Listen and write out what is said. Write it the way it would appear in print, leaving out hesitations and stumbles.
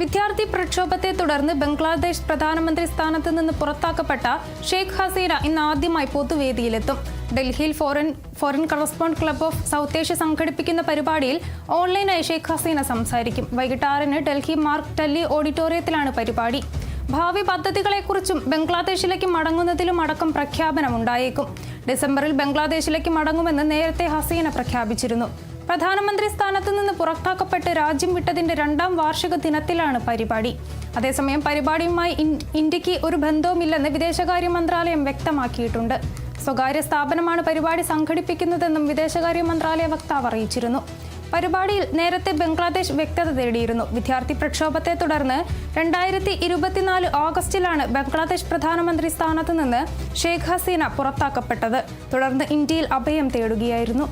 വിദ്യാർത്ഥി പ്രക്ഷോഭത്തെ തുടർന്ന് ബംഗ്ലാദേശ് പ്രധാനമന്ത്രി സ്ഥാനത്ത് നിന്ന് പുറത്താക്കപ്പെട്ട ഷെയ്ഖ് ഹസീന ഇന്ന് ആദ്യമായി പൊതുവേദിയിലെത്തും. ഡൽഹിയിൽ foreign correspond club of south Asia സംഘടിപ്പിക്കുന്ന പരിപാടിയിൽ ഓൺലൈനായി ഷെയ്ഖ് ഹസീന സംസാരിക്കും. വൈകിട്ട് 6-ന് ഡൽഹി മാർക്ക് ടല്ലി ഓഡിറ്റോറിയത്തിലാണ് പരിപാടി. ഭാവി പദ്ധതികളെക്കുറിച്ചും ബംഗ്ലാദേശിലേക്ക് മടങ്ങുന്നതിലും അടക്കം പ്രഖ്യാപനമുണ്ടായേക്കും. ഡിസംബറിൽ ബംഗ്ലാദേശിലേക്ക് മടങ്ങുമെന്ന് നേരത്തെ ഹസീന പ്രഖ്യാപിച്ചിരുന്നു. പ്രധാനമന്ത്രി സ്ഥാനത്ത് നിന്ന് പുറത്താക്കപ്പെട്ട് രാജ്യം വിട്ടതിന്റെ 2ാം വാർഷിക ദിനത്തിലാണ് പരിപാടി. അതേസമയം പരിപാടിയുമായി ഇന്ത്യക്ക് ഒരു ബന്ധവുമില്ലെന്ന് വിദേശകാര്യ മന്ത്രാലയം വ്യക്തമാക്കിയിട്ടുണ്ട്. സ്വകാര്യ സ്ഥാപനമാണ് പരിപാടി സംഘടിപ്പിക്കുന്നതെന്നും വിദേശകാര്യ മന്ത്രാലയ വക്താവ് അറിയിച്ചിരുന്നു. പരിപാടിയിൽ നേരത്തെ ബംഗ്ലാദേശ് വ്യക്തത തേടിയിരുന്നു. വിദ്യാർത്ഥി പ്രക്ഷോഭത്തെ തുടർന്ന് 2024 ഓഗസ്റ്റിലാണ് ബംഗ്ലാദേശ് പ്രധാനമന്ത്രി സ്ഥാനത്ത് നിന്ന് ഷെയ്ഖ് ഹസീന പുറത്താക്കപ്പെട്ടത്. തുടർന്ന് ഇന്ത്യയിൽ അഭയം തേടുകയായിരുന്നു.